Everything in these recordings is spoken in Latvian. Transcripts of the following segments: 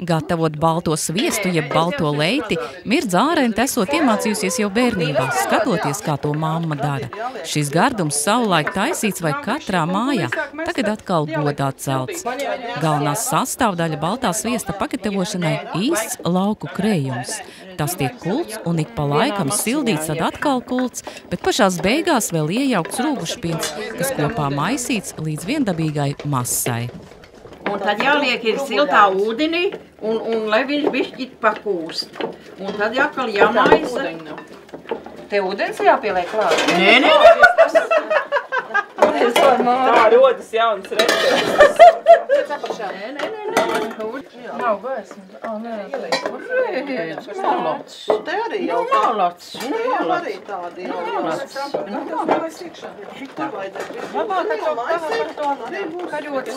Gatavot balto sviestu, jeb balto leiti, Mirdza Ārente esot iemācījusies jau bērnībā, skatoties, kā to mamma dara. Šis gardums savulaik taisīts vai katrā mājā, tagad atkal godā celts. Galvenā sastāvdaļa baltā sviesta pagatavošanai īsts lauku krējums. Tas tiek kults un ik pa laikam sildīts, tad atkal kults, bet pašās beigās vēl iejaukts rūgušpiens, kas kopā maisīts līdz viendabīgai masai. Un tad jāliek ir siltā ūdenī, un lai viņš bišķīt pakūst. Un tad jākal jāmaisa. Te ūdens jāpieliek klāt? Nē. Tā rodas jaunas receptes. Nē. Nav gaismas. Nē. Malacis. Te arī jau Malacis. arī tādi jau. Labāk jau maisīt, arī būs kaļotas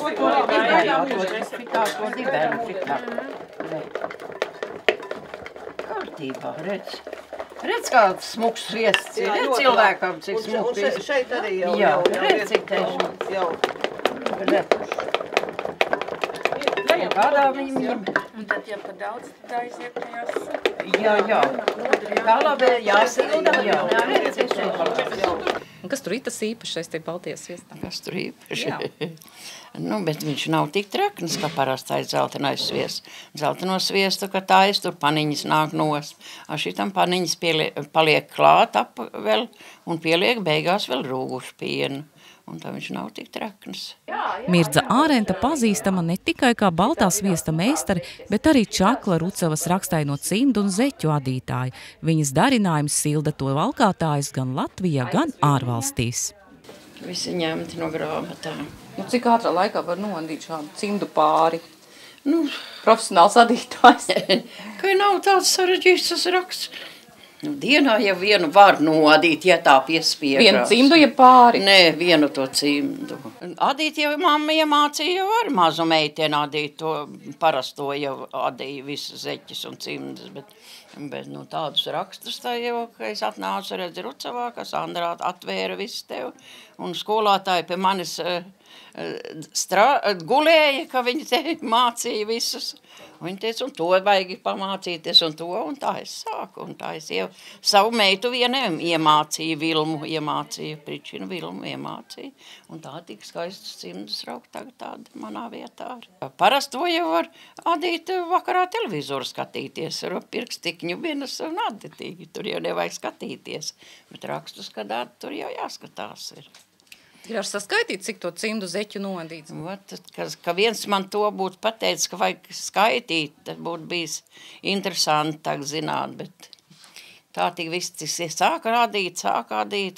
to dibēnu. Kārtībā, redz. Redz, kāds smuks sviests ir. Redz cilvēkam, cik smuks ir. Šeit arī jau. Jā, redz, cik teišams. Jau. Kādā viņam. Un tad, ja pa daudz, tā aiziet tajās. Jā. Tā labi jāsilda. Jā, redz, cik teišams. Un kas tur ir tas īpašais tie baltie sviestā? Kas tur īpaši? Nu, bet viņš nav tik trakns, kā parastais zeltenais sviests. Zelteno sviestu, ka tais, tur paniņas nāk nos. Šitam paniņas paliek klāt ap vēl un pieliek beigās vēl rūgušu pienu. Un tā viņš nav tik trakns. Mirdza Ārente pazīstama ne tikai kā baltā sviesta meistari, bet arī Čakla Rucavas rakstaino cimdu un zeķu adītāji. Viņas darinājums silda to valkātājus gan Latvijā, gan ārvalstīs. Visi ņemti no grāmatām. Nu, cik ātrā laikā var noandīt šādu cimdu pāri? Nu, Profesionāls adītājs. ka nav tāds sarežģīts tas raksts. Nu, dienā jau vienu var noadīt, ja tā piespiežās. Vienu cimdu, ja pāri? Nē, vienu to cimdu. Adīt jau mamma iemācīja, jau ar mazu meitienu adīt to parasto, jau adīja visas zeķis un cimdas, bet nu, tādus rakstus tā jau, ka es atnācu redzi Rucavā, kas Andrā atvēra visu tev, un skolātāji pie manis gulēja, ka viņi te mācīja visus. Viņi teica, un to vajag pamācīties, un tā es sāku, un tā es jau savu meitu vieniem iemācīju, Vilmu iemācīju, Pričinu Vilmu iemācīju, un tā tik skaistas cimdas raukt tagad tāda manā vietā. Parasti to jau var adīt vakarā televizoru skatīties, ar pirkstikņu vienas un aditīgi, tur jau nevajag skatīties, bet rakstus, kad tur jau jāskatās ir. Ir ar saskaitīt, cik to cimdu zeķu noandīts? Ka viens man to būtu pateicis, ka vajag skaitīt, tad būtu bijis interesanti tagad zināt, bet tā tik viss sāk adīt,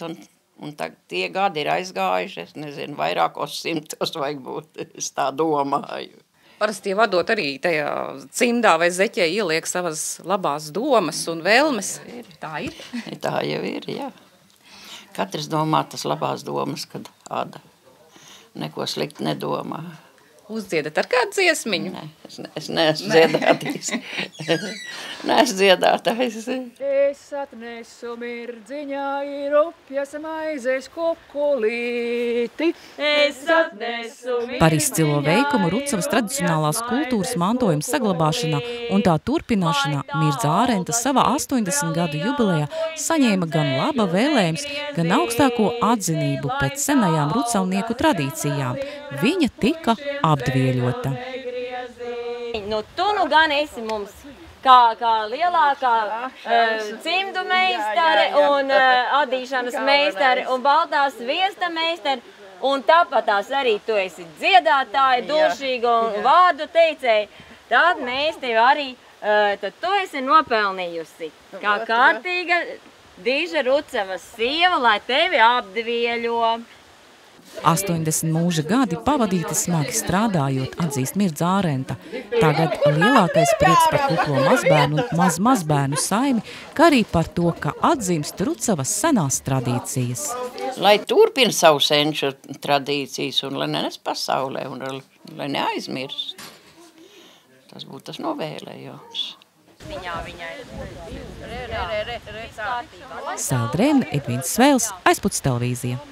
un tagad tie gadi ir aizgājuši, es nezinu, vairākos simtos vajag būt, es tā domāju. Parasti vadot arī tajā cimdā vai zeķē ieliek savas labās domas un vēlmes. Tā ir? Tā jau ir, jā. Katrs domā tas labās domas, kad āda neko slikti nedomā. Uzdziedat ar kādu dziesmiņu? Nē, es neesmu dziedātājs. Neesmu dziedātājs. Es atnesu mirdziņā ir upjas maizes kukulīti. Es atnesu mirdziņā. Par izcilo veikumu Rucavas tradicionālās kultūras mantojuma saglabāšanā un tā turpināšanā Mirdza Ārente savā 80 gadu jubilejā saņēma gan laba vēlējums, gan augstāko atzinību pēc senajām rucavnieku tradīcijām. Viņa tika apdvieļota. Nu, tu nu gan esi mums kā lielākā cimdu meistare un adīšanas meistare un baltā sviesta meistare. Un tāpatās arī tu esi dziedātāja, dulšīga un vārdu teicēja. Tad mēs tevi arī, tad tu esi nopelnījusi kā kārtīga Diža Rucavas sieva, lai tevi apdvieļo. 80 mūža gadi pavadīti smagi strādājot, atzīst Mirdza Ārente. Tagad lielākais prieks par kuklo mazbērnu un mazbērnu saimi, kā arī par to, ka atzīmst Rucavas senās tradīcijas. Lai turpina savu senču tradīcijas un lai nenes pasaulē un lai neaizmirst. Tas būtu tas novēlējums. Sēldrēmne, Edvīns Svēls, Aizputs televīzija.